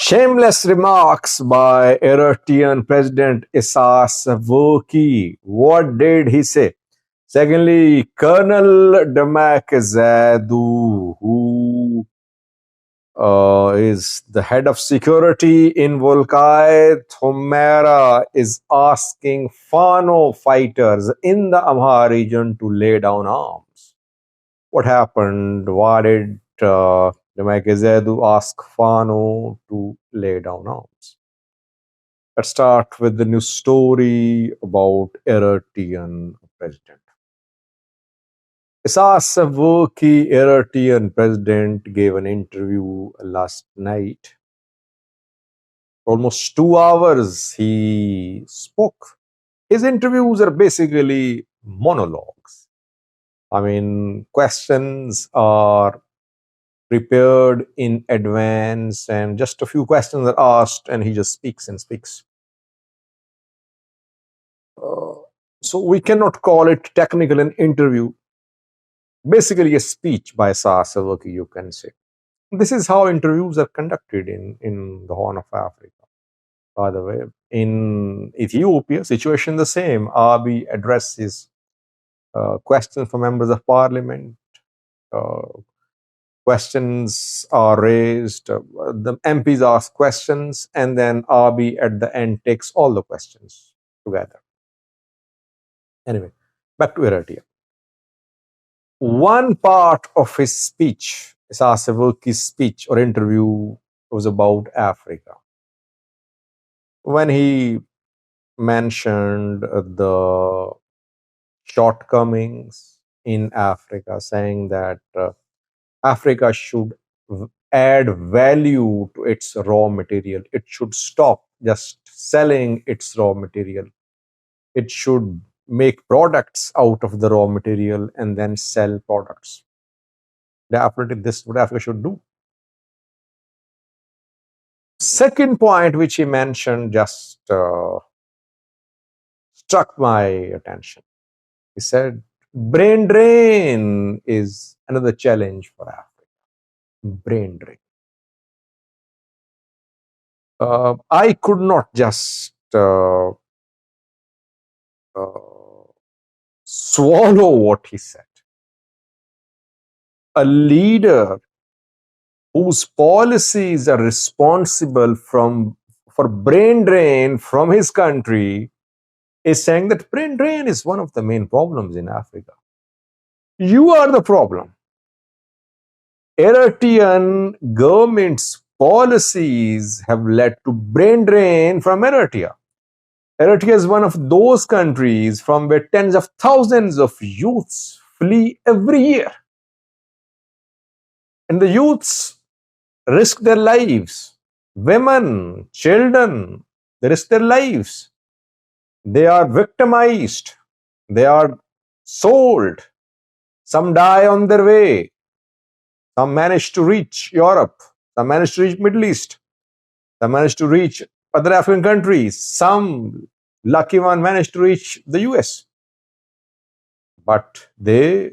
Shameless remarks by Eritrean President Isaias Afwerki. What did he say? Secondly, Colonel Demeke, who is the head of security in Wulkai, is asking Fano fighters in the Amhara region to lay down arms. What happened? Why did Demeke ask Fano to lay down arms? Let's start with the new story about Eritrean president. Isaias Afwerki, Eritrean president, gave an interview last night. For almost 2 hours he spoke. His interviews are basically monologues. I mean, questions are prepared in advance and just a few questions are asked and he just speaks and speaks. So we cannot call it technical an interview. Basically a speech by Isaias Afwerki, you can say. This is how interviews are conducted in the Horn of Africa. By the way, in Ethiopia, situation the same. Abiy addresses questions from members of parliament. Questions are raised. The MPs ask questions, and then Abiy at the end takes all the questions together. Anyway, back to Eritrea. One part of his speech, Isaias Afwerki's speech or interview, was about Africa. When he mentioned the shortcomings in Africa, saying that Africa should add value to its raw material. It should stop just selling its raw material. It should make products out of the raw material and then sell products. Definitely, this is what Africa should do. Second point which he mentioned just struck my attention. He said, brain drain is another challenge for Africa. Brain drain. I could not just swallow what he said. A leader whose policies are responsible for brain drain from his country is saying that brain drain is one of the main problems in Africa. You are the problem. Eritrean government's policies have led to brain drain from Eritrea. Eritrea is one of those countries from where tens of thousands of youths flee every year. And the youths risk their lives. Women, children, they risk their lives. They are victimized. They are sold. Some die on their way. Some manage to reach Europe. Some manage to reach Middle East. Some manage to reach other African countries. Some lucky one managed to reach the US. But they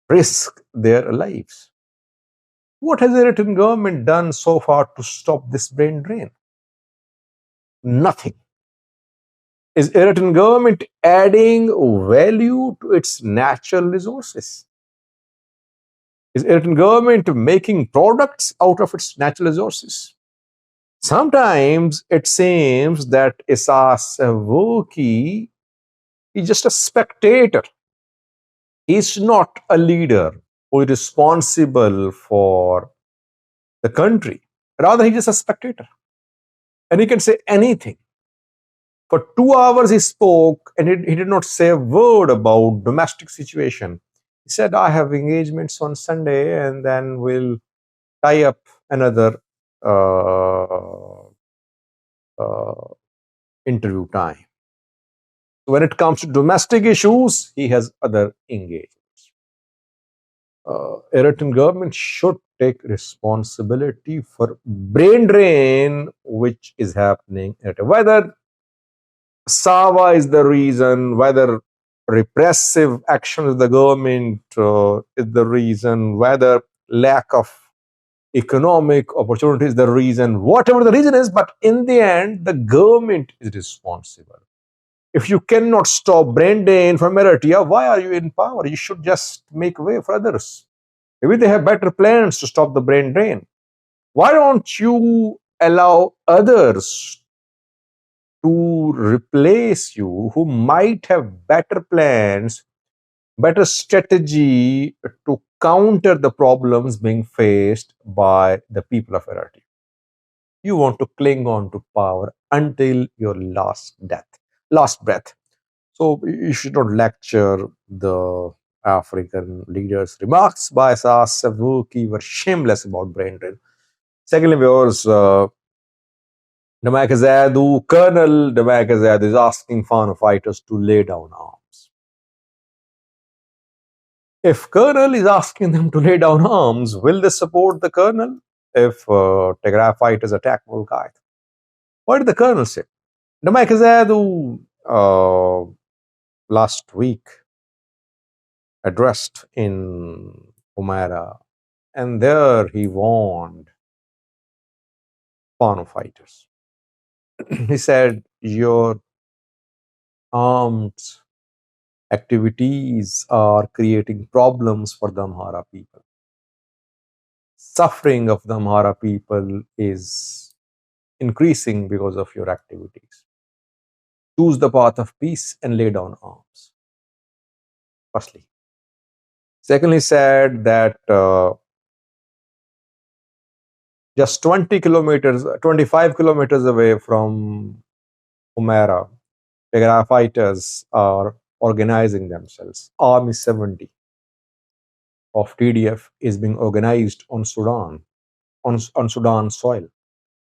risk their lives. What has the Eritrean government done so far to stop this brain drain? Nothing. Is Eritrean government adding value to its natural resources? Is Eritrean government making products out of its natural resources? Sometimes it seems that Isaias Afwerki is just a spectator. He's not a leader who is responsible for the country. Rather, he's just a spectator. And he can say anything. For 2 hours he spoke and he did not say a word about domestic situation. He said, I have engagements on Sunday and then we'll tie up another interview time. When it comes to domestic issues, he has other engagements. Eritrean government should take responsibility for brain drain which is happening. Whether Sava is the reason, whether repressive action of the government is the reason, whether lack of economic opportunity is the reason, whatever the reason is, but in the end, the government is responsible. If you cannot stop brain drain from Eritrea, why are you in power? You should just make way for others. Maybe they have better plans to stop the brain drain. Why don't you allow others to replace you who might have better plans, better strategy to counter the problems being faced by the people of Eritrea? You want to cling on to power until your last breath. So you should not lecture the African leaders. Remarks by Isaias Afwerki were shameless about brain drain. Secondly, viewers, Colonel Demeke is asking Fano fighters to lay down arms. If Colonel is asking them to lay down arms, will they support the Colonel if Tigray fighters attack Wulkai? What did the Colonel say? Demeke last week addressed in Humera, and there he warned Fano fighters. He said, your armed activities are creating problems for the Amhara people. Suffering of the Amhara people is increasing because of your activities. Choose the path of peace and lay down arms. Firstly. Secondly, said that just 20 kilometers, 25 kilometers away from Humera, Tigray fighters are organizing themselves. Army 70 of TDF is being organized on Sudan, on Sudan soil,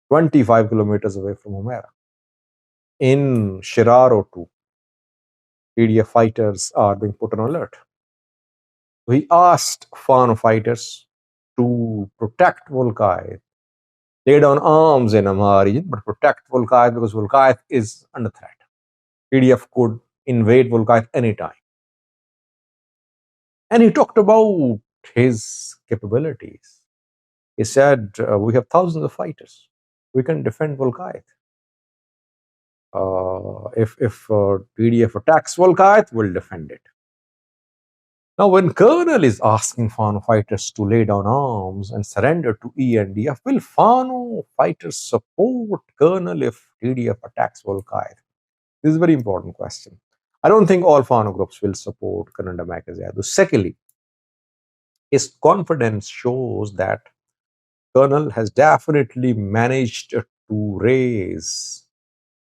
25 kilometers away from Humera. In Shiraro too, TDF fighters are being put on alert. We asked Fano fighters to protect Wulkai, lay down arms in Amhara region, but protect Wulkai because Wulkai is under threat. TDF could invade Wulkai anytime. And he talked about his capabilities. He said, we have thousands of fighters. We can defend Wulkai. If TDF attacks Wulkai, we'll defend it. Now, when Colonel is asking Fano fighters to lay down arms and surrender to ENDF, will Fano fighters support Colonel if TDF attacks Wulkai? This is a very important question. I don't think all Fano groups will support Colonel Demeke. Secondly, his confidence shows that Colonel has definitely managed to raise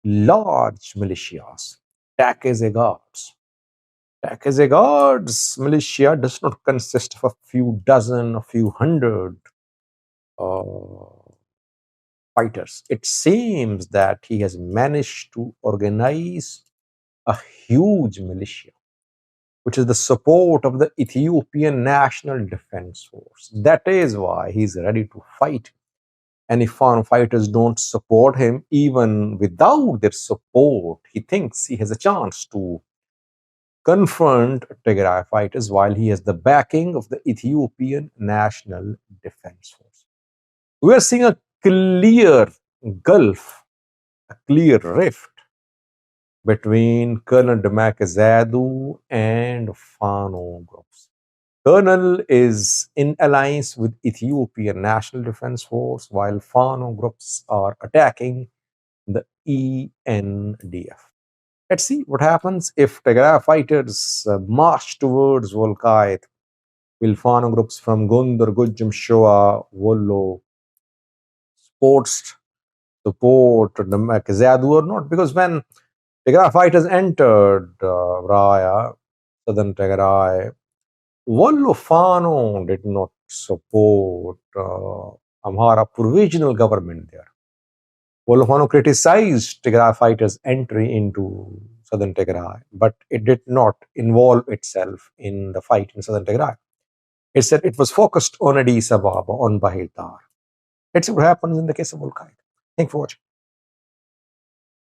large militias, Guards. Guards militia does not consist of a few dozen, a few hundred fighters. It seems that he has managed to organize a huge militia, which is the support of the Ethiopian National Defense Force. That is why he's ready to fight. And if foreign fighters don't support him, even without their support, he thinks he has a chance to confront Tigray fighters while he has the backing of the Ethiopian National Defense Force. We are seeing a clear gulf, a clear rift between Colonel Demeke and Fano groups. Colonel is in alliance with Ethiopian National Defense Force, while Fano groups are attacking the ENDF. Let's see what happens if Tigray fighters march towards Wulkai. Will Fano groups from Gondar, Gujum, Shoa, Wollo support Demeke or not? Because when Tigray fighters entered Raya, southern Tigray, Wollo Fano did not support Amhara provisional government there. Wollo Fano criticized Tigray fighters' entry into southern Tigray, but it did not involve itself in the fight in southern Tigray. It said it was focused on Addis Ababa, on Bahir Dar. Let's see what happens in the case of Wulkai. Thanks for watching.